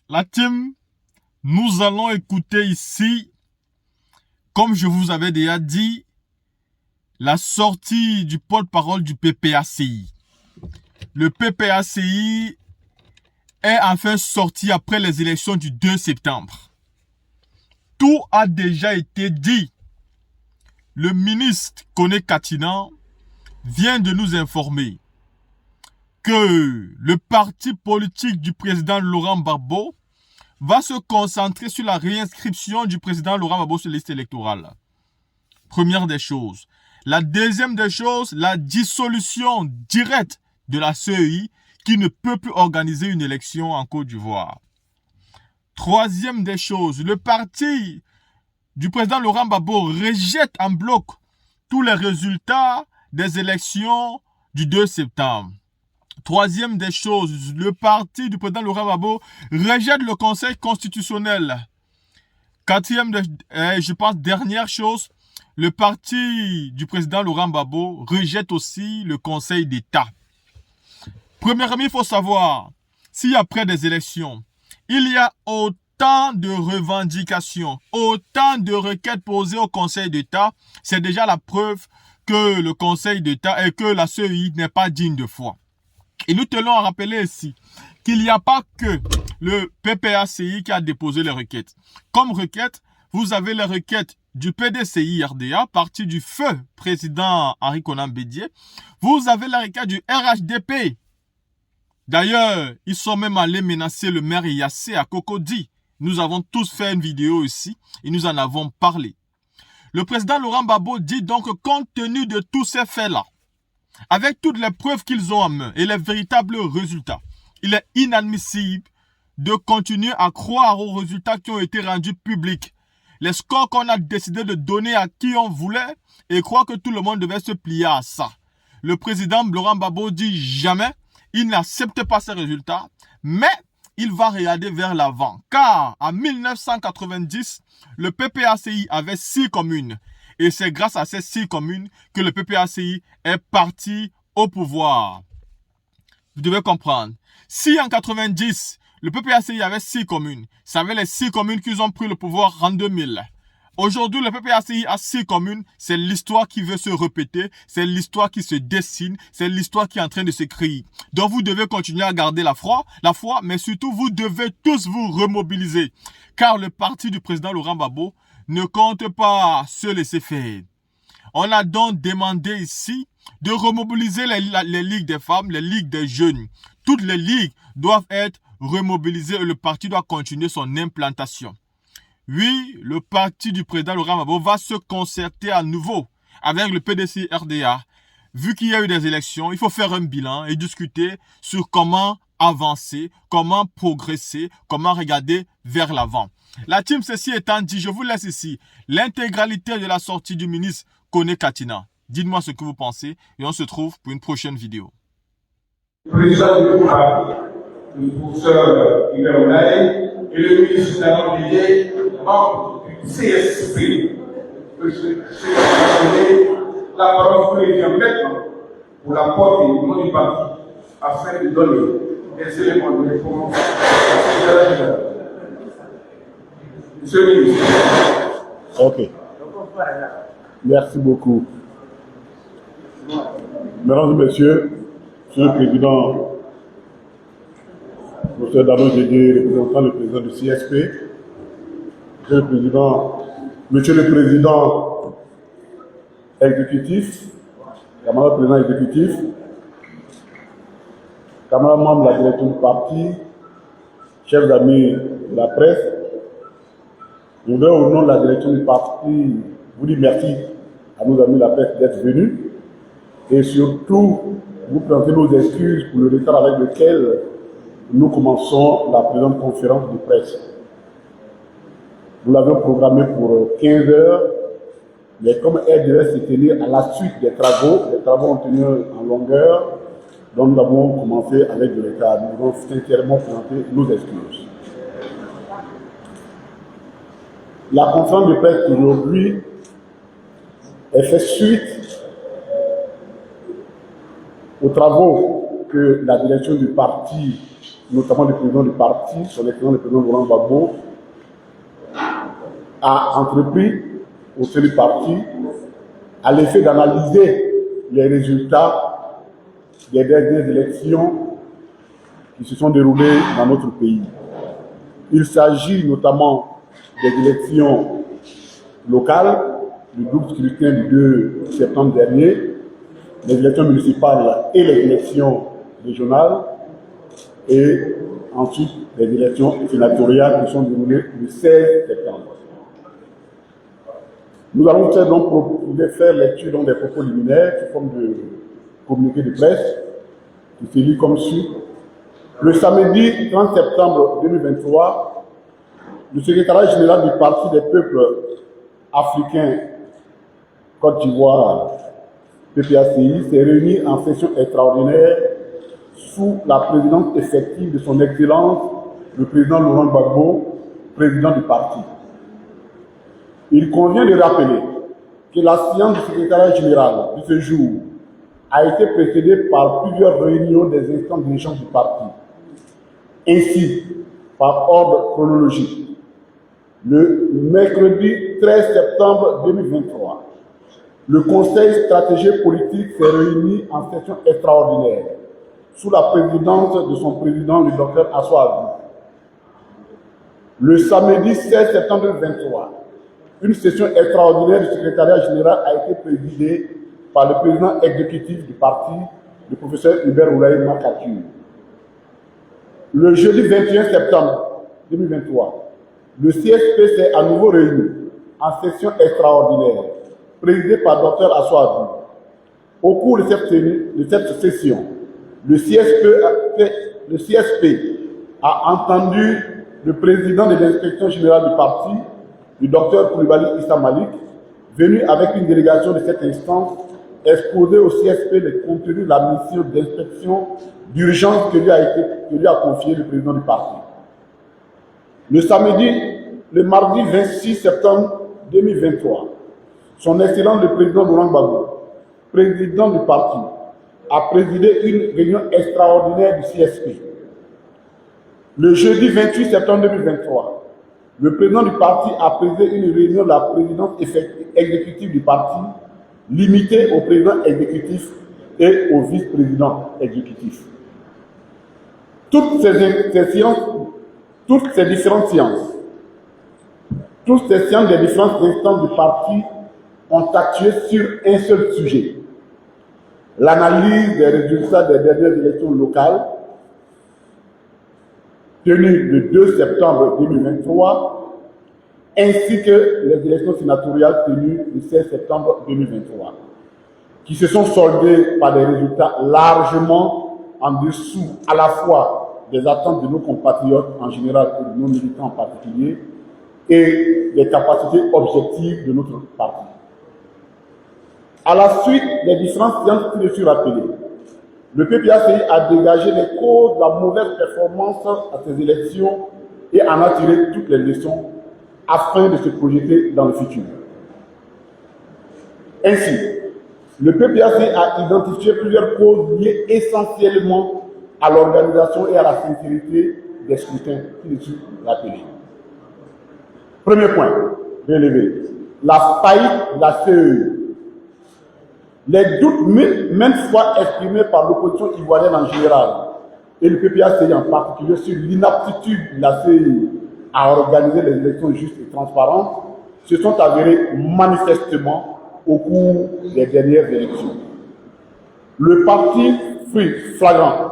La team, nous allons écouter ici, comme je vous avais déjà dit, la sortie du porte-parole du PPACI. Le PPACI est enfin sorti après les élections du 2 septembre. Tout a déjà été dit. Le ministre Kone Katina vient de nous informer que le parti politique du président Laurent Gbagbo va se concentrer sur la réinscription du président Laurent Gbagbo sur la liste électorale. Première des choses. La deuxième des choses, la dissolution directe de la CEI qui ne peut plus organiser une élection en Côte d'Ivoire. Troisième des choses, le parti du président Laurent Gbagbo rejette en bloc tous les résultats des élections du 2 septembre. Troisième des choses, le parti du président Laurent Gbagbo rejette le Conseil constitutionnel. Quatrième, je pense, dernière chose, le parti du président Laurent Gbagbo rejette aussi le Conseil d'État. Premièrement, il faut savoir, si après des élections, il y a autant de revendications, autant de requêtes posées au Conseil d'État, c'est déjà la preuve que le Conseil d'État et que la CEI n'est pas digne de foi. Et nous tenons à rappeler ici qu'il n'y a pas que le PPACI qui a déposé les requêtes. Comme requête, vous avez les requêtes du PDCI-RDA, parti du feu président Henri Konan Bédié. Vous avez la requête du RHDP. D'ailleurs, ils sont même allés menacer le maire Yassé à Cocody. Nous avons tous fait une vidéo ici et nous en avons parlé. Le président Laurent Gbagbo dit donc que compte tenu de tous ces faits-là, avec toutes les preuves qu'ils ont en main et les véritables résultats, il est inadmissible de continuer à croire aux résultats qui ont été rendus publics. Les scores qu'on a décidé de donner à qui on voulait et croire que tout le monde devait se plier à ça. Le président Laurent Gbagbo dit jamais, il n'accepte pas ces résultats, mais il va regarder vers l'avant. Car en 1990, le PPACI avait 6 communes. Et c'est grâce à ces 6 communes que le PPACI est parti au pouvoir. Vous devez comprendre. Si en 90, le PPACI avait 6 communes, ça avait les 6 communes qui ont pris le pouvoir en 2000. Aujourd'hui, le PPACI a 6 communes. C'est l'histoire qui veut se répéter. C'est l'histoire qui se dessine. C'est l'histoire qui est en train de se créer. Donc, vous devez continuer à garder la foi, mais surtout, vous devez tous vous remobiliser. Car le parti du président Laurent Gbagbo ne compte pas se laisser faire. On a donc demandé ici de remobiliser les ligues des femmes, les ligues des jeunes. Toutes les ligues doivent être remobilisées et le parti doit continuer son implantation. Oui, le parti du président Laurent Gbagbo va se concerter à nouveau avec le PDCI-RDA. Vu qu'il y a eu des élections, il faut faire un bilan et discuter sur comment avancer, comment progresser, comment regarder vers l'avant. La team, ceci étant dit, je vous laisse ici l'intégralité de la sortie du ministre Kone Katina. Dites-moi ce que vous pensez et on se trouve pour une prochaine vidéo. Le président du gouvernement, le professeur Hubert Olaye et le ministre Laurent Bédié, membre du CSP. La parole que vient maintenant pour la porte du nom du parti afin de donner des éléments de réponse à Monsieur le ministre. Ok. Merci beaucoup. Mesdames et messieurs, Monsieur le Président, Monsieur Dano Dédé, représentant le président du CSP, Monsieur le Président exécutif, camarade président exécutif, camarades membres de la direction du parti, chers amis de la presse, je voudrais au nom de la direction du parti vous dire merci à nos amis de la presse d'être venus et surtout vous présenter nos excuses pour le retard avec lequel nous commençons la présente conférence de presse. Nous l'avions programmée pour 15 heures, mais comme elle devait se tenir à la suite des travaux ont tenu en longueur, donc nous avons commencé avec le retard. Nous devons sincèrement présenter nos excuses. La conférence de presse d'aujourd'hui est fait suite aux travaux que la direction du parti notamment le président du parti, son excellence le président Laurent Gbagbo, a entrepris au sein du parti à l'effet d'analyser les résultats des dernières élections qui se sont déroulées dans notre pays. Il s'agit notamment des élections locales, le double scrutin du 2 septembre dernier, les élections municipales et les élections régionales, et ensuite les élections sénatoriales qui sont déroulées le 16 septembre. Nous allons faire lecture des propos liminaires sous forme de communiqué de presse qui se lit comme suit. Le samedi 30 septembre 2023, le secrétariat général du Parti des peuples africains Côte d'Ivoire, PPACI, s'est réuni en session extraordinaire sous la présidence effective de son Excellence, le président Laurent Gbagbo, président du parti. Il convient de rappeler que la séance du secrétariat général de ce jour a été précédée par plusieurs réunions des instances dirigeantes du parti. Ainsi, par ordre chronologique, le mercredi 13 septembre 2023, le Conseil stratégique politique s'est réuni en session extraordinaire sous la présidence de son président, le Dr Assou Abdou. Le samedi 16 septembre 2023, une session extraordinaire du secrétariat général a été présidée par le président exécutif du parti, le professeur Hubert Oulaye Makatou. Le jeudi 21 septembre 2023, le CSP s'est à nouveau réuni en session extraordinaire, présidée par Dr Assou Abdou. Au cours de cette session, le CSP a entendu le président de l'inspection générale du parti, le Dr Koulibaly Issa Malik, venu avec une délégation de cette instance, exposer au CSP le contenu de la mission d'inspection d'urgence que lui a confié le président du parti. Le mardi 26 septembre 2023, son Excellence le président Laurent Gbagbo, président du parti, a présidé une réunion extraordinaire du CSP. Le jeudi 28 septembre 2023, le président du parti a présidé une réunion de la présidence exécutive du parti, limitée au président exécutif et au vice-président exécutif. Toutes ces différentes séances des différentes instances du parti ont actué sur un seul sujet: l'analyse des résultats des dernières élections locales tenues le 2 septembre 2023, ainsi que les élections sénatoriales tenues le 16 septembre 2023, qui se sont soldées par des résultats largement en dessous à la fois des attentes de nos compatriotes en général et de nos militants en particulier, et des capacités objectives de notre parti. À la suite des différentes séances qui me suis rappelées, le PPACI a dégagé les causes de la mauvaise performance à ces élections et en a tiré toutes les leçons afin de se projeter dans le futur. Ainsi, le PPACI a identifié plusieurs causes liées essentiellement à l'organisation et à la sincérité des scrutins qui les suis rappelés. Premier point relevé, la faillite de la CEI. Les doutes maintes fois exprimés par l'opposition ivoirienne en général et le PPACI en particulier sur l'inaptitude de la CEI à organiser les élections justes et transparentes se sont avérés manifestement au cours des dernières élections. Le parti flagrant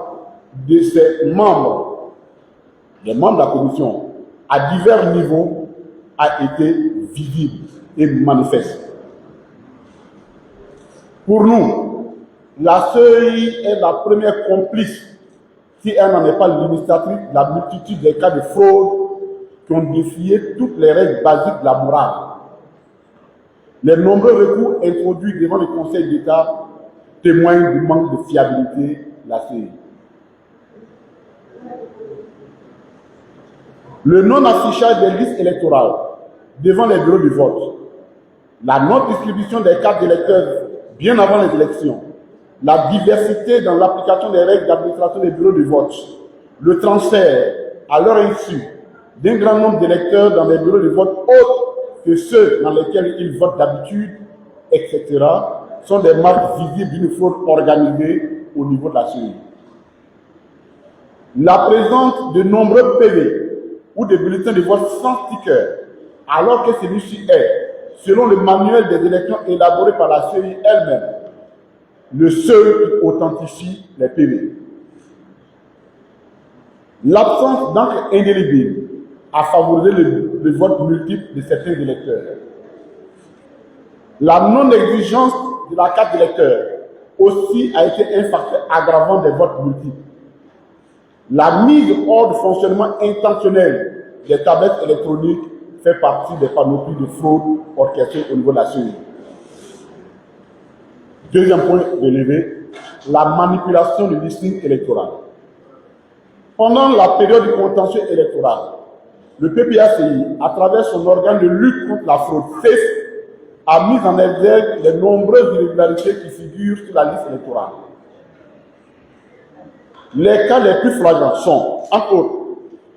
de ses membres, les membres de la commission, à divers niveaux, a été visible et manifeste. Pour nous, la CEI est la première complice, si elle n'en est pas l'initiatrice, de la multitude des cas de fraude qui ont défié toutes les règles basiques de la morale. Les nombreux recours introduits devant le Conseil d'État témoignent du manque de fiabilité de la CEI. Le non-affichage des listes électorales devant les bureaux de vote, la non-distribution des cartes d'électeurs bien avant les élections, la diversité dans l'application des règles d'administration des bureaux de vote, le transfert à leur insu d'un grand nombre d'électeurs dans des bureaux de vote autres que ceux dans lesquels ils votent d'habitude, etc., sont des marques visibles d'une fraude organisée au niveau de la CEI. La présence de nombreux PV ou de bulletins de vote sans sticker, alors que celui-ci est, selon le manuel des élections élaboré par la CEI elle-même, le seul qui authentifie les PV. L'absence d'encre indélébile a favorisé le vote multiple de certains électeurs. La non-exigence de la carte d'électeur aussi a été un facteur aggravant des votes multiples. La mise hors de fonctionnement intentionnel des tablettes électroniques fait partie des panoplies de fraude orchestrées au niveau de la CEI. Deuxième point relevé, la manipulation du listing électoral. Pendant la période du contentieux électoral, le PPACI, à travers son organe de lutte contre la fraude, CEF, a mis en exergue les nombreuses irrégularités qui figurent sur la liste électorale. Les cas les plus flagrants sont, entre autres,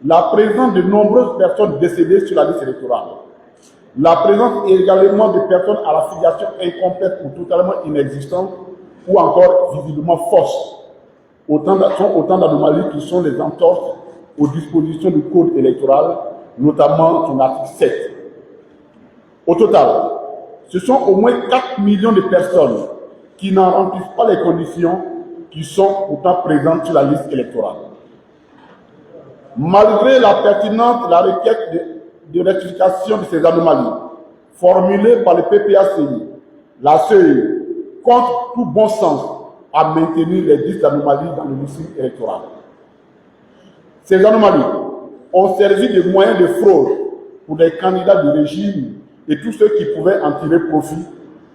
la présence de nombreuses personnes décédées sur la liste électorale, la présence également de personnes à la filiation incomplète ou totalement inexistante, ou encore visiblement fausse. Autant d'anomalies qui sont les entorses aux dispositions du code électoral, notamment son article 7. Au total, ce sont au moins 4 millions de personnes qui n'en remplissent pas les conditions qui sont pourtant présentes sur la liste électorale. Malgré la pertinence de la requête de rectification de ces anomalies formulée par le PPACI, la CEI, contre tout bon sens, à maintenir les 10 anomalies dans le listing électoral. Ces anomalies ont servi de moyens de fraude pour les candidats du régime et tous ceux qui pouvaient en tirer profit,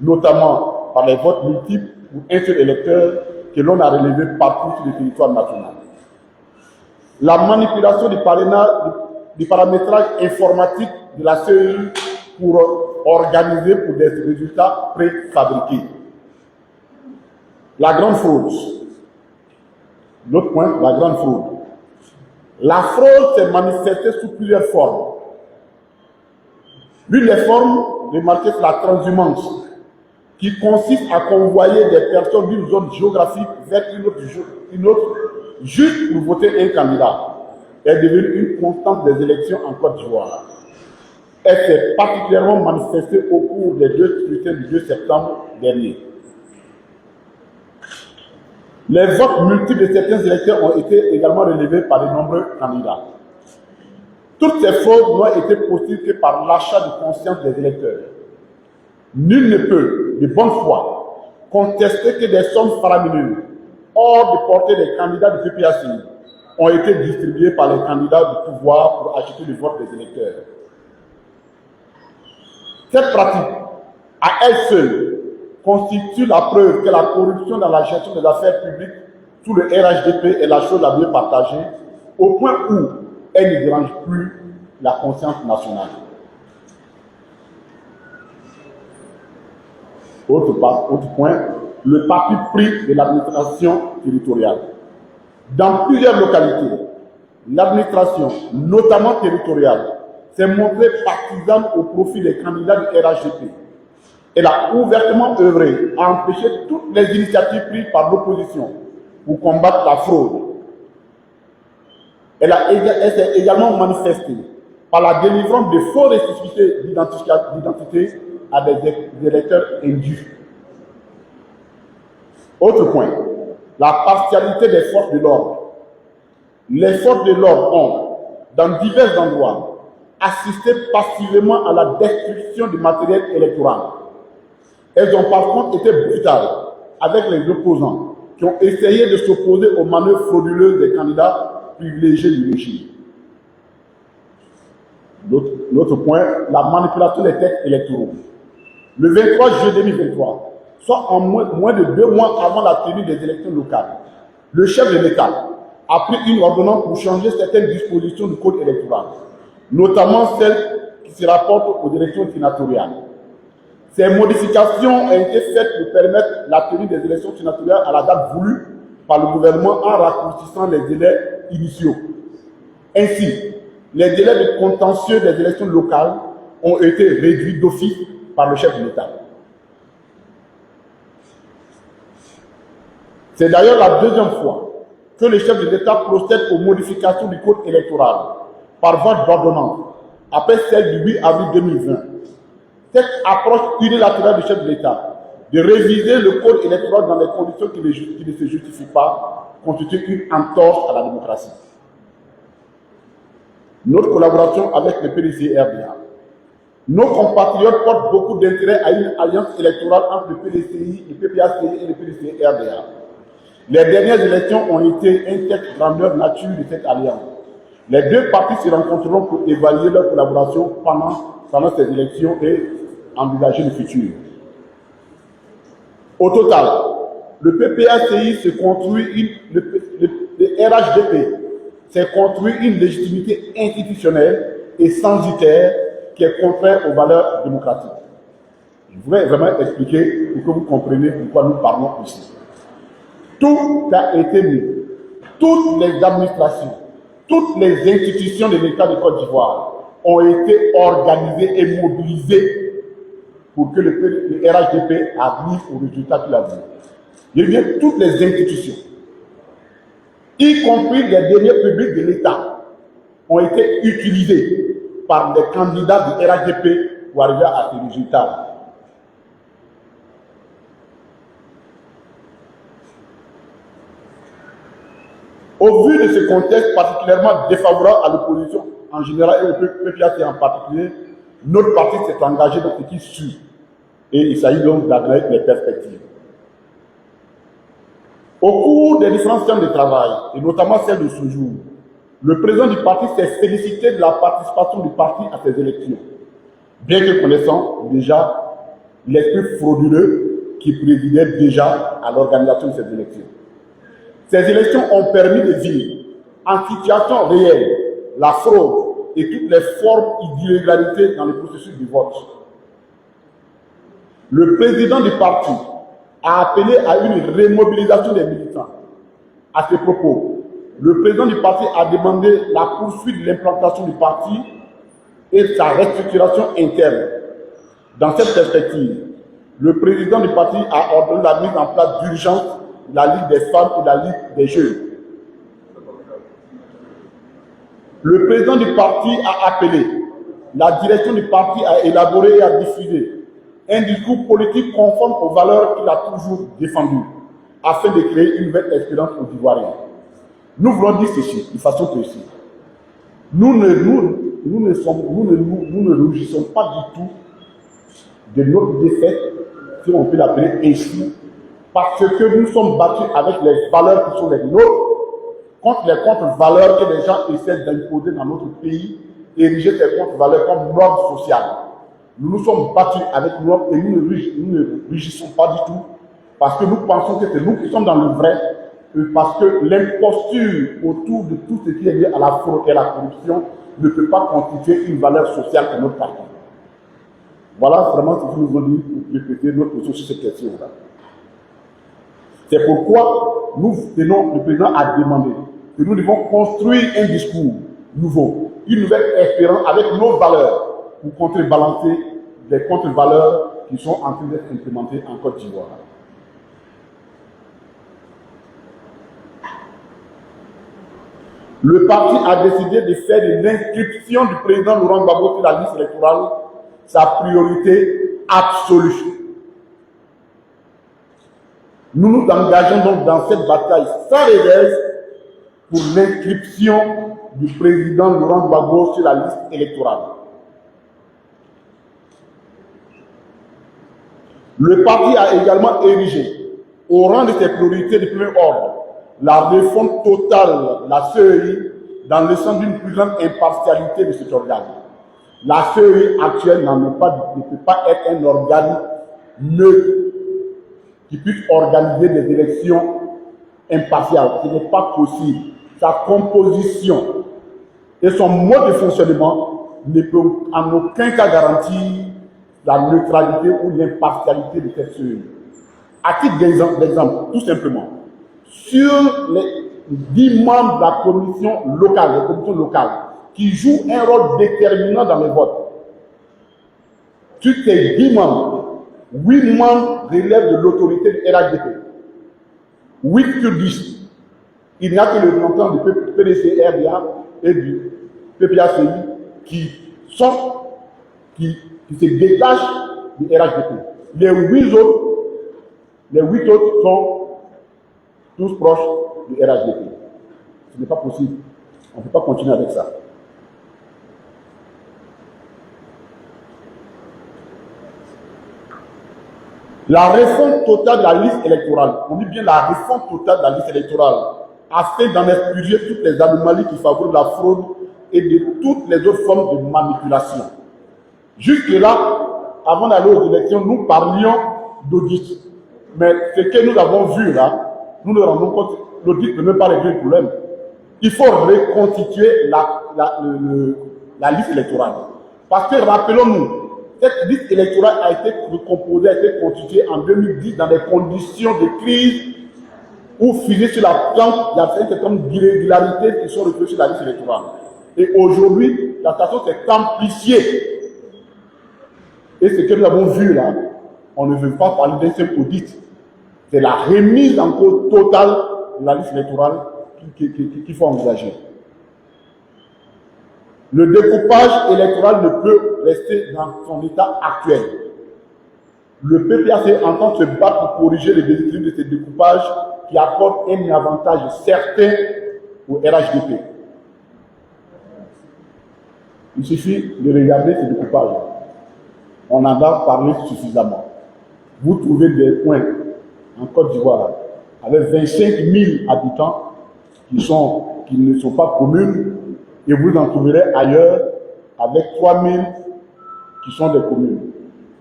notamment par les votes multiples ou un seul électeur que l'on a relevé partout sur le territoire national. La manipulation du parrainage, du paramétrage informatique de la CEI pour organiser pour des résultats préfabriqués. La grande fraude. L'autre point, la grande fraude. La fraude s'est manifestée sous plusieurs formes. L'une des formes remarquées, c'est la transhumance, qui consiste à convoyer des personnes d'une zone géographique vers une autre, juste pour voter un candidat. Elle est devenue une constante des élections en Côte d'Ivoire. Elle s'est particulièrement manifestée au cours des 2 scrutins du 2 septembre dernier. Les votes multiples de certains électeurs ont été également relevés par de nombreux candidats. Toutes ces fraudes n'ont été possibles que par l'achat de conscience des électeurs. Nul ne peut, de bonne foi, contester que des sommes faramineuses, hors de portée des candidats du PPACI, ont été distribuées par les candidats du pouvoir pour acheter le vote des électeurs. Cette pratique, à elle seule, constitue la preuve que la corruption dans la gestion des affaires publiques sous le RHDP est la chose la mieux partagée, au point où elle ne dérange plus la conscience nationale. Autre point, le parti pris de l'administration territoriale. Dans plusieurs localités, l'administration, notamment territoriale, s'est montrée partisane au profit des candidats du RHDP. Elle a ouvertement œuvré à empêcher toutes les initiatives prises par l'opposition pour combattre la fraude. Elle s'est également manifestée par la délivrance de faux récépissés d'identité à des électeurs indus. Autre point, la partialité des forces de l'ordre. Les forces de l'ordre ont, dans divers endroits, assisté passivement à la destruction du matériel électoral. Elles ont par contre été brutales avec les opposants qui ont essayé de s'opposer aux manœuvres frauduleuses des candidats privilégiés du régime. L'autre point, la manipulation des textes électoraux. Le 23 juillet 2023, soit en moins de 2 mois avant la tenue des élections locales, le chef de l'État a pris une ordonnance pour changer certaines dispositions du code électoral, notamment celles qui se rapportent aux élections sénatoriales. Ces modifications ont été faites pour permettre la tenue des élections sénatoriales à la date voulue par le gouvernement en raccourcissant les délais initiaux. Ainsi, les délais de contentieux des élections locales ont été réduits d'office par le chef de l'État. C'est d'ailleurs la deuxième fois que le chef de l'État procède aux modifications du code électoral par voie d'ordonnance, après celle du 8 avril 2020. Cette approche unilatérale du chef de l'État de réviser le code électoral dans les conditions qui ne se justifient pas constitue une entorse à la démocratie. Notre collaboration avec le PDC et RDA. Nos compatriotes portent beaucoup d'intérêt à une alliance électorale entre le PDCI, le PPACI et le PDC et RDA. Les dernières élections ont été un test grandeur nature de cette alliance. Les deux partis se rencontreront pour évaluer leur collaboration pendant ces élections et envisager le futur. Au total, le PPACI se construit le RHDP s'est construit une légitimité institutionnelle et censitaire qui est contraire aux valeurs démocratiques. Je voudrais vraiment expliquer pour que vous compreniez pourquoi nous parlons ici. Tout a été mis, toutes les administrations, toutes les institutions de l'État de Côte d'Ivoire ont été organisées et mobilisées pour que le RHDP arrive au résultat qu'il a dit. Je veux dire, toutes les institutions, y compris les deniers publics de l'État, ont été utilisés par les candidats du RHDP pour arriver à ces résultats. Au vu de ce contexte particulièrement défavorable à l'opposition en général et au PPAC en particulier, notre parti s'est engagé dans ce qui suit. Et il s'agit donc d'admettre les perspectives. Au cours des différentes séances de travail, et notamment celle de ce jour, le président du parti s'est félicité de la participation du parti à ces élections, bien que connaissant déjà l'esprit frauduleux qui présidait déjà à l'organisation de ces élections. Ces élections ont permis de dire, en situation réelle, la fraude et toutes les formes d'illégalité dans le processus du vote. Le président du parti a appelé à une remobilisation des militants. À ce propos, le président du parti a demandé la poursuite de l'implantation du parti et sa restructuration interne. Dans cette perspective, le président du parti a ordonné la mise en place d'urgence de la Ligue des femmes et de la Ligue des jeunes. Le président du parti a appelé la direction du parti à élaborer et à diffuser un discours politique conforme aux valeurs qu'il a toujours défendues, afin de créer une nouvelle expérience aux Ivoiriens. Nous voulons dire ceci de façon précise. Nous ne rougissons pas du tout de notre défaite, si on peut l'appeler ainsi, parce que nous sommes battus avec les valeurs qui sont les nôtres, contre les contre-valeurs que les gens essaient d'imposer dans notre pays, ériger ces contre-valeurs comme normes sociales. Nous nous sommes battus avec nous et nous ne rugissons pas du tout parce que nous pensons que c'est nous qui sommes dans le vrai, parce que l'imposture autour de tout ce qui est lié à la fraude et à la corruption ne peut pas constituer une valeur sociale pour notre parti. Voilà vraiment ce que nous avons dit pour répéter notre position sur cette question-là. C'est pourquoi le président a demandé que nous devons construire un discours nouveau, une nouvelle espérance avec nos valeurs pour contrebalancer des contre-valeurs qui sont en train d'être implémentées en Côte d'Ivoire. Le parti a décidé de faire de l'inscription du président Laurent Gbagbo sur la liste électorale sa priorité absolue. Nous nous engageons donc dans cette bataille sans réserve pour l'inscription du président Laurent Gbagbo sur la liste électorale. Le parti a également érigé au rang de ses priorités de premier ordre la réforme totale de la CEI dans le sens d'une plus grande impartialité de cet organe. La CEI actuelle ne peut pas être un organe neutre qui puisse organiser des élections impartiales. Ce n'est pas possible. Sa composition et son mode de fonctionnement ne peut en aucun cas garantir la neutralité ou l'impartialité de cette CEI. À titre d'exemple, tout simplement, sur 10 membres de la commission locale, les commissions locales, qui jouent un rôle déterminant dans les votes. Sur ces 10 membres, 8 membres relèvent de l'autorité du RHDP. 8 sur 10. Il n'y a que le représentant du PDC RDA et du PPACI qui se détachent du RHDP. Les 8 autres sont tous proches du RHDP. Ce n'est pas possible. On ne peut pas continuer avec ça. La réforme totale de la liste électorale, on dit bien la réforme totale de la liste électorale, afin d'en expurger toutes les anomalies qui favorisent la fraude et de toutes les autres formes de manipulation. Jusque-là, avant d'aller aux élections, nous parlions d'audit. Mais ce que nous avons vu là, nous nous rendons compte que l'audit ne peut même pas régler le problème. Il faut reconstituer la liste électorale. Parce que rappelons-nous, cette liste électorale a été recomposée, a été constituée en 2010 dans des conditions de crise où fusée sur la planche, il y a un certain nombre d'irrégularités qui sont retrouvées sur la liste électorale. Et aujourd'hui, la situation s'est amplifiée. Et ce que nous avons vu là, on ne veut pas parler d'un seul audit. C'est la remise en cause totale de la liste électorale qu'il faut envisager. Le découpage électoral ne peut rester dans son état actuel. Le PPAC entend se battre pour corriger les déséquilibres de ce découpage qui accorde un avantage certain au RHDP. Il suffit de regarder ce découpage. On en a parlé suffisamment. Vous trouvez des points en Côte d'Ivoire avec 25 000 habitants qui ne sont pas communes, et vous en trouverez ailleurs avec 3 000 qui sont des communes.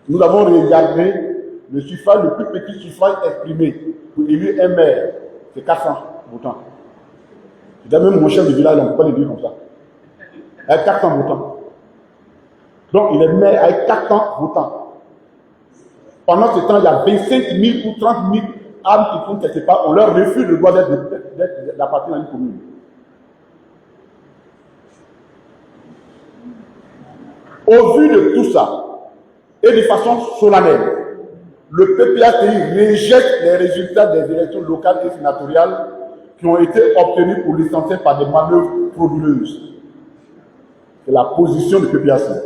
Nous avons regardé le suffrage, le plus petit suffrage exprimé pour élire un maire, c'est 400 votants. C'est même mon chef de village, on ne peut pas le dire comme ça. Avec 400 votants. Donc il est maire avec 400 votants. Pendant ce temps, il y a 25 000 ou 30 000 âmes qui tournent quelque part. On leur refuse le droit d'appartenir à une commune. Au vu de tout ça, et de façon solennelle, le PPACI rejette les résultats des élections locales et sénatoriales qui ont été obtenus pour l'essentiel par des manœuvres frauduleuses. C'est la position du PPACI.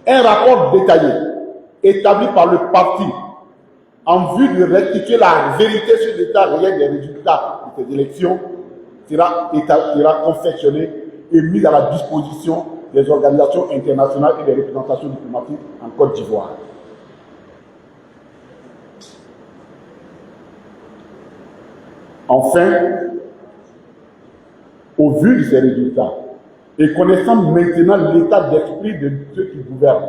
Un rapport détaillé, établi par le parti, en vue de rectifier la vérité sur l'état réel des résultats de ces élections, sera confectionné et mis à la disposition des organisations internationales et des représentations diplomatiques en Côte d'Ivoire. Enfin, au vu de ces résultats, et connaissant maintenant l'état d'esprit de ceux qui gouvernent,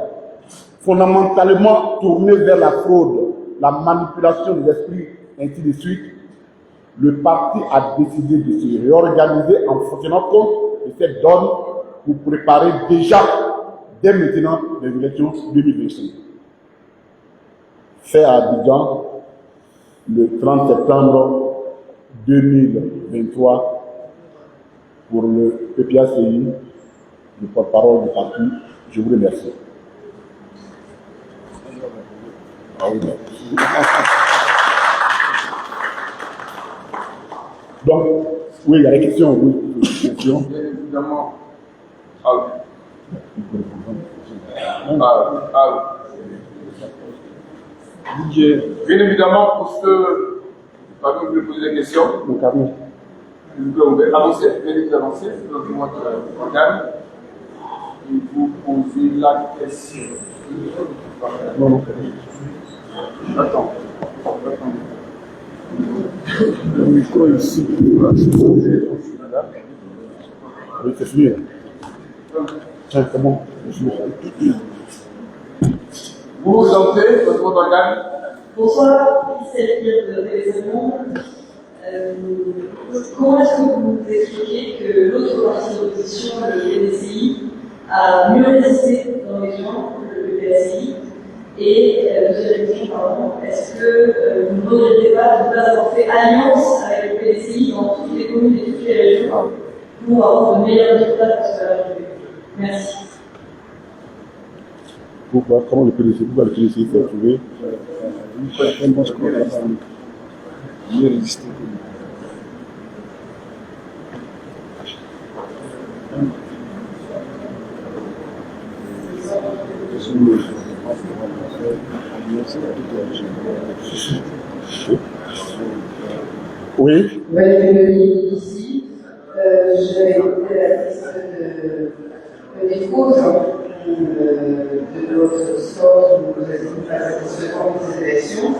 fondamentalement tournés vers la fraude, la manipulation des esprits, ainsi de suite, le parti a décidé de se réorganiser en tenant compte de cette donne pour préparer déjà, dès maintenant, les élections 2025. Fait à Abidjan, le 30 septembre 2023, pour le PPACI, le porte-parole du parti. Je vous remercie. Ah oui, donc, oui, il y a des questions. Oui, questions. Bien évidemment. Bien évidemment, pour ceux qui veulent poser des questions, vous pouvez avancer, venez avancer, dans votre organe, et vous posez la question. Non. Attends. Le micro ici. Oui, c'est fini. Tiens, comment? Vous vous sentez, votre organe? Bonsoir, c'est de Téléphone. Comment est-ce que vous nous expliquez que l'autre parti d'opposition, le PDCI, a mieux résisté dans les gens que le PDCI? Et deuxième question, pardon, est-ce que vous ne regrettez pas de ne pas avoir fait alliance avec le PDCI dans toutes les communes et toutes les régions pour avoir de meilleurs résultats pour ce République. Merci. Pourquoi le PDCI s'est trouvé mieux résister. Oui. Valérie ici, j'ai été la liste des causes de notre sort où nous avons pas satisfaisant de ces élections.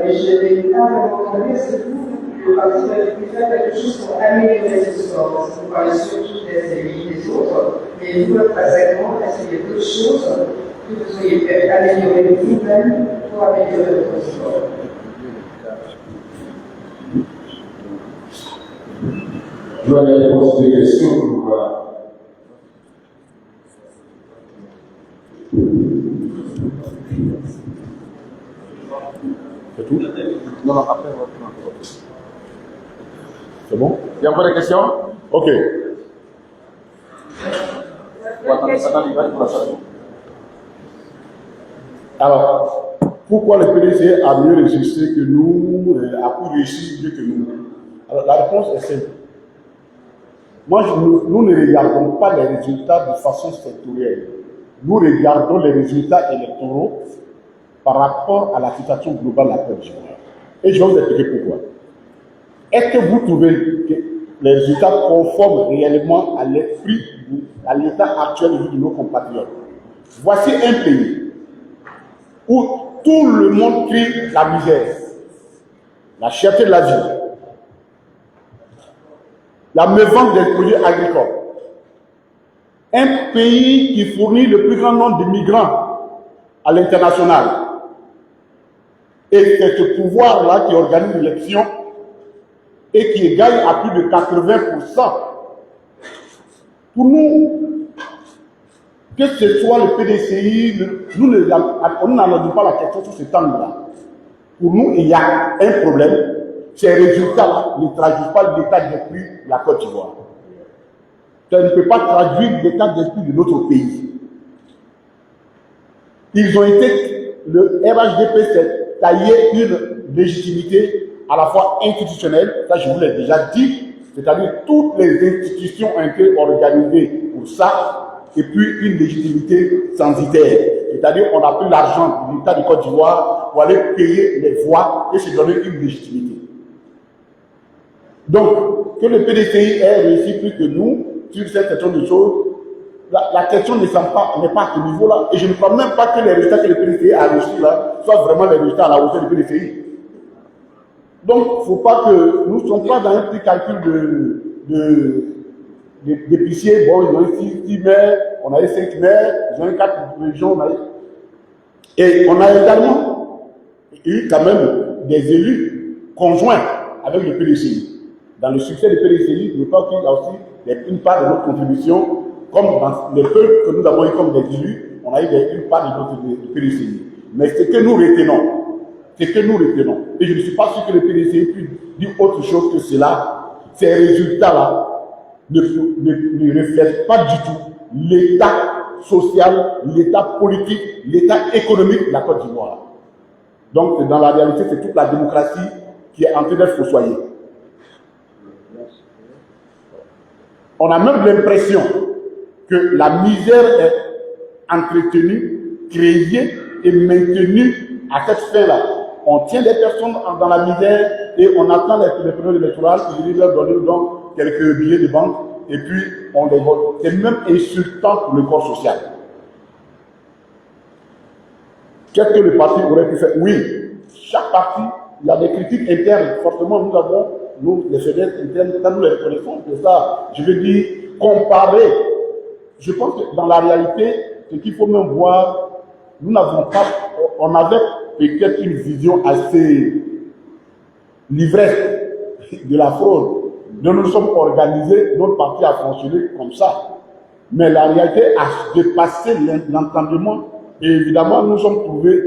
Et je vais pas vraiment demander est-ce que vous, le parti va pu faire quelque chose pour améliorer ce sort. Parce que vous parlez surtout des CVI des autres, mais vous, votre segment, est-ce qu'il y a d'autres choses que vous soyez fait améliorer vous-même pour améliorer votre sort? Je vais aller poser des questions. Voilà. C'est tout? Non, après, C'est bon? il y a encore des questions? Ok. Alors, pourquoi le PDC a mieux résisté que nous, a pu réussir mieux que nous? Alors, la réponse est simple. Nous ne regardons pas les résultats de façon sectorielle. Nous regardons les résultats électoraux par rapport à la situation globale de la Côte d'Ivoire. Et je vais vous expliquer pourquoi. Est-ce que vous trouvez que les résultats conforment réellement à l'esprit, à l'état actuel de vie de nos compatriotes? Voici un pays où tout le monde crie la misère, la cherté de la vie, la mévente des produits agricoles. Un pays qui fournit le plus grand nombre de migrants à l'international. Et c'est ce pouvoir-là qui organise l'élection et qui gagne à plus de 80%. Pour nous, que ce soit le PDCI, on n'en pas la question sur cet angle-là. Pour nous, il y a un problème. Ces résultats-là ne traduisent pas l'état d'esprit de la Côte d'Ivoire. Ça ne peut pas traduire l'état d'esprit de notre pays. Ils ont été, le RHDP s'est taillé une légitimité à la fois institutionnelle, ça je vous l'ai déjà dit, c'est-à-dire toutes les institutions ont été organisées pour ça, et puis une légitimité censitaire. C'est-à-dire on a pris l'argent de l'État de Côte d'Ivoire pour aller payer les voix et se donner une légitimité. Donc, que le PDCI ait réussi plus que nous sur cette question de choses, la question n'est pas à ce niveau-là. Et je ne crois même pas que les résultats que le PDCI a reçus là soient vraiment les résultats à la hauteur du PDCI. Donc, il ne faut pas que nous ne sommes pas dans un petit calcul d'épicier. Bon, ils ont eu 6 maires, on a eu 5 maires, ils ont eu 4 régions. Et on a également eu quand même des élus conjoints avec le PDCI. Dans le succès du PDCI, je crois qu'il y a aussi une part de notre contribution, comme dans les peuples que nous avons eu comme des élus, on a eu une part de notre PDCI. Mais ce que nous retenons, et je ne suis pas sûr que le PDCI puisse dire autre chose que cela, ces résultats-là ne reflètent pas du tout l'état social, l'état politique, l'état économique de la Côte d'Ivoire. Donc, dans la réalité, c'est toute la démocratie qui est en train d'être fossoyée. On a même l'impression que la misère est entretenue, créée et maintenue à cette fin-là. On tient des personnes dans la misère et on attend les périodes électorales pour leur donner donc quelques billets de banque et puis on les vote. C'est même insultant pour le corps social. Qu'est-ce que le parti aurait pu faire? Oui, chaque parti, il y a des critiques internes. Forcément, nous, les faiblesses internes, ça nous les reconnaissons. C'est ça, je veux dire, comparer. Je pense que dans la réalité, ce qu'il faut même voir, nous n'avons pas, on avait peut-être une vision assez l'ivresse de la fraude. Nous nous sommes organisés, notre parti a fonctionné comme ça. Mais la réalité a dépassé l'entendement. Et évidemment, nous sommes trouvés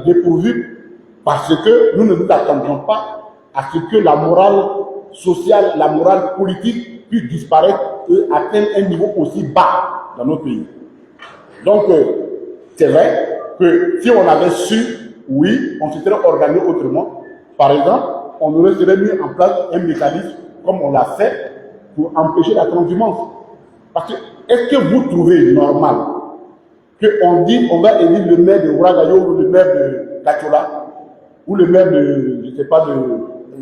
dépourvus parce que nous ne nous attendions pas à ce que la morale sociale, la morale politique puisse disparaître et atteindre un niveau aussi bas dans notre pays. Donc, c'est vrai que si on avait su, oui, on se serait organisé autrement. Par exemple, on aurait mis en place un mécanisme, comme on l'a fait, pour empêcher la transhumance. Parce que, est-ce que vous trouvez normal qu'on dit on va élire le maire de Ouagayo ou le maire de Kachola ou le maire de, je ne sais pas, de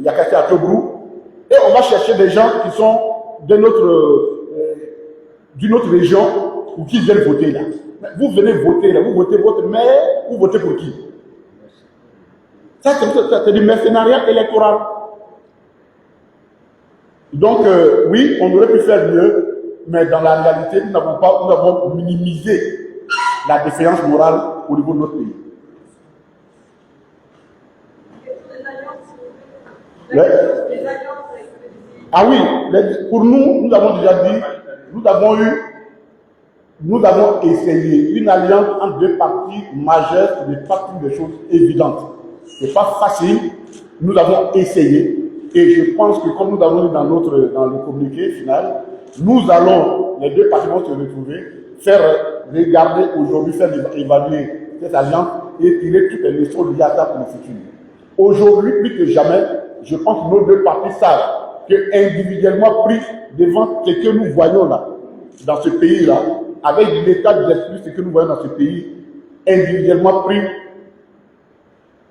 Yakassi à Tobrou, et on va chercher des gens qui sont d'une autre région ou qui viennent voter là. Vous venez voter là, vous votez votre maire, vous votez pour qui? Ça, c'est du mercenariat électoral. Donc, oui, on aurait pu faire mieux, mais dans la réalité, nous avons minimisé la défaillance morale au niveau de notre pays. Ah oui, pour nous avons déjà dit, nous avons essayé une alliance entre deux partis majeurs, ce n'est pas une des choses évidentes. Ce n'est pas facile, nous avons essayé, et je pense que comme nous avons dit dans le communiqué final, nous allons, les deux partis vont se retrouver, faire regarder aujourd'hui, faire évaluer cette alliance et tirer toutes les leçons liées à ça pour le futur. Aujourd'hui, plus que jamais, je pense que nos deux partis savent que individuellement pris devant ce que nous voyons là, dans ce pays-là, avec l'état d'esprit, ce que nous voyons dans ce pays, individuellement pris,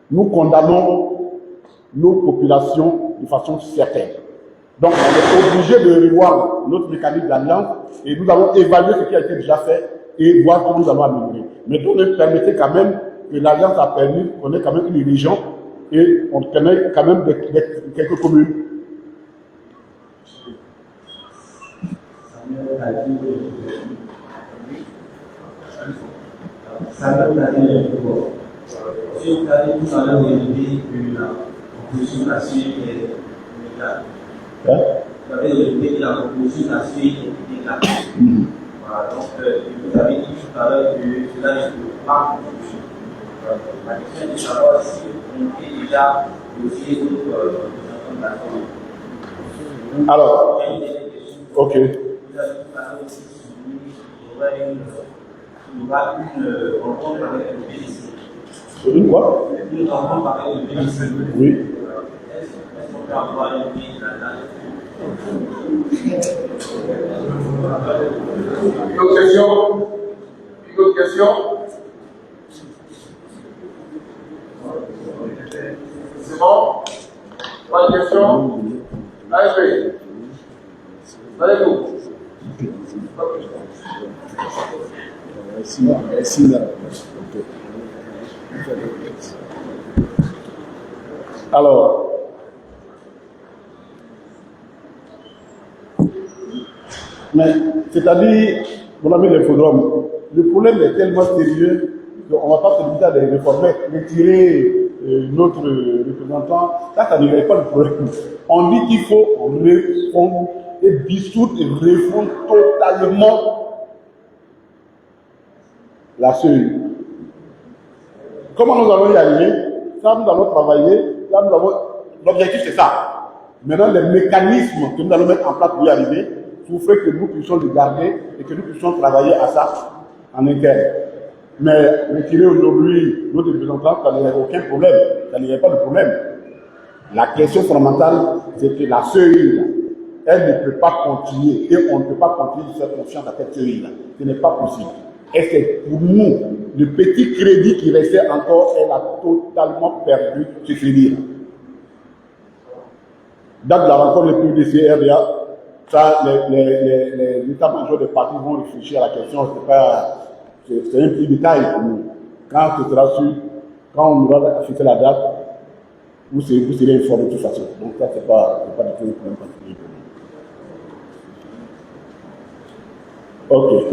nous condamnons nos populations de façon certaine. Donc, on est obligé de revoir notre mécanisme d'alliance et nous allons évaluer ce qui a été déjà fait et voir comment nous allons améliorer. Mais donc, nous permettez quand même que l'alliance a permis qu'on ait quand même une région et on connaît quand même quelques communes. Si vous avez tout à l'heure élevé que la proposition nationale est légale. Vous avez élevé que la proposition nationale est légale. Voilà, donc vous avez dit tout à l'heure que cela ne peut pas constituer. La question est de savoir si on peut déjà dossier d'autres recommandations. Alors, ok. Vous avez tout à l'heure aussi souligné qu'il y aura une rencontre avec le PDC. Une quoi? Une rencontre avec le PDC. Oui. Est-ce qu'on peut avoir une vie là-dedans? Une autre question? Une autre question? C'est bon? Pas de question? Allez, allez-vous. Alors, mais c'est-à-dire, mon ami l'infodrome, le problème est tellement sérieux qu'on ne va pas se limiter à des réformer, retirer notre représentant. Ça ne règle pas le problème. On dit qu'il faut refondre et dissoudre et refondre totalement la CEI. Comment nous allons y arriver? Ça, nous allons travailler. Là, nous avons... L'objectif, c'est ça. Maintenant, les mécanismes que nous allons mettre en place pour y arriver, pour faire que nous puissions les garder et que nous puissions travailler à ça en interne. Mais retirer aujourd'hui notre représentant, ça n'y a aucun problème. Ça n'y a pas de problème. La question fondamentale, c'est que la CEI, elle ne peut pas continuer. Et on ne peut pas continuer de faire confiance à cette CEI-là. Ce n'est pas possible. Et c'est pour nous, le petit crédit qui restait encore, elle a totalement perdu ce crédit. Date de la rencontre des PUDC RDA, ça, les états-majors des partis vont réfléchir à la question. C'est un petit détail pour nous. Quand ce sera sûr, quand on aura fixé la date, vous serez informés de toute façon. Donc ça, c'est pas du tout un problème particulier pour nous. Ok.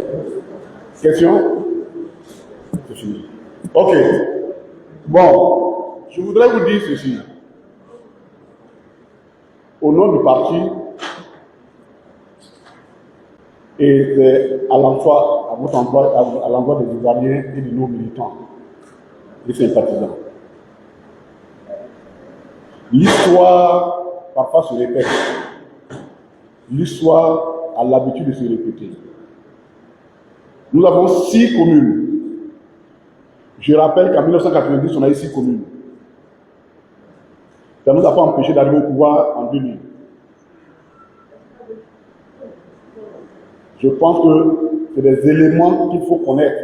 Question? C'est fini. Ok. Bon, je voudrais vous dire ceci. Au nom du parti, et à l'emploi, à votre emploi, à l'endroit des Ivoiriens et de nos militants et sympathisants. L'histoire, parfois, se répète. L'histoire a l'habitude de se répéter. Nous avons 6 communes. Je rappelle qu'en 1990, on a eu 6 communes. Ça ne nous a pas empêché d'arriver au pouvoir en 2000. Je pense que c'est des éléments qu'il faut connaître.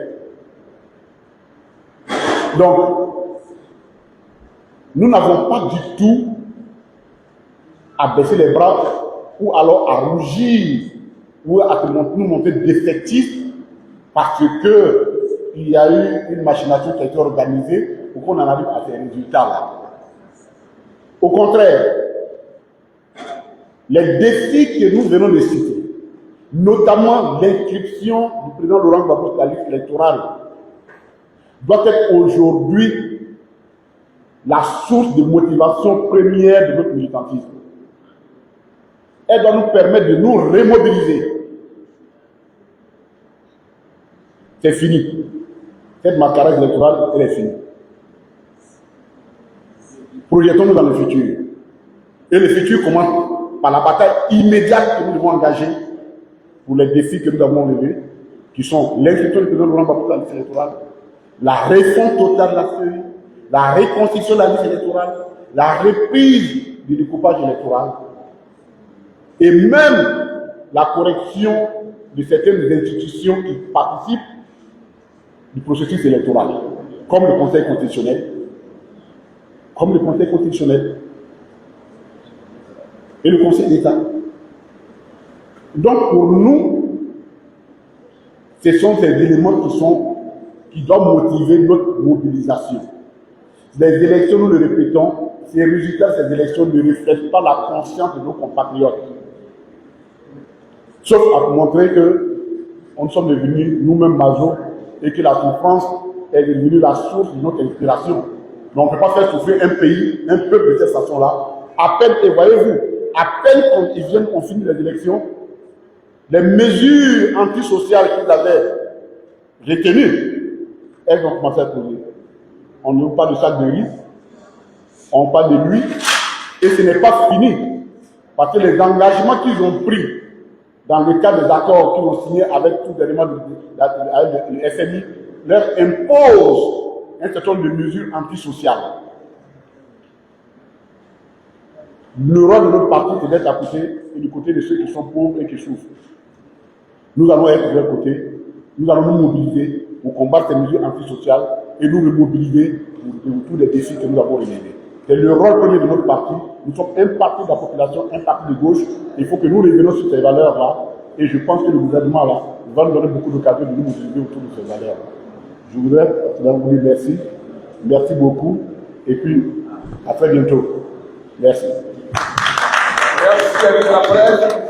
Donc, nous n'avons pas du tout à baisser les bras ou alors à rougir ou à nous montrer défaitifs parce qu'il y a eu une machination qui a été organisée pour qu'on en arrive à ces résultats-là. Au contraire, les défis que nous venons de citer, notamment l'inscription du président Laurent Gbagbo sur la liste électorale, doit être aujourd'hui la source de motivation première de notre militantisme. Elle doit nous permettre de nous remobiliser. C'est fini. Cette mascarade électorale, elle est finie. Projetons-nous dans le futur. Et le futur commence par la bataille immédiate que nous devons engager pour les défis que nous avons relevés, qui sont l'inscription du président Laurent Gbagbo sur la liste électorale, la réforme totale de la CEI, la reconstitution de la liste électorale, la reprise du découpage électoral, et même la correction de certaines institutions qui participent du processus électoral, comme le Conseil constitutionnel, et le Conseil d'État. Donc pour nous, ce sont ces éléments qui doivent motiver notre mobilisation. Les élections, nous le répétons, ces résultats de ces élections ne reflètent pas la conscience de nos compatriotes. Sauf à montrer que nous sommes devenus nous-mêmes majors et que la souffrance est devenue la source de notre inspiration. Mais on ne peut pas faire souffrir un pays, un peuple de cette façon-là. À peine, et voyez-vous, à peine quand ils viennent, on finit les élections, les mesures antisociales qu'ils avaient retenues, elles ont commencé à poser. On ne parle pas de sac de riz, on parle de lui, et ce n'est pas fini. Parce que les engagements qu'ils ont pris dans le cadre des accords qu'ils ont signés avec tous les éléments du FMI, leur imposent un certain nombre de mesures antisociales. Le rôle de notre parti, c'est d'être à côté et du côté de ceux qui sont pauvres et qui souffrent. Nous allons être de leur côté, nous allons nous mobiliser pour combattre ces mesures antisociales et nous mobiliser pour tous les défis que nous avons relevés. C'est le rôle premier de notre parti. Nous sommes un parti de la population, un parti de gauche. Il faut que nous revenons sur ces valeurs-là. Et je pense que le gouvernement là va nous donner beaucoup d'occasions de nous mobiliser autour de ces valeurs-là. Je voudrais vous dire merci. Merci beaucoup. Et puis, à très bientôt. Merci. Merci avec la presse.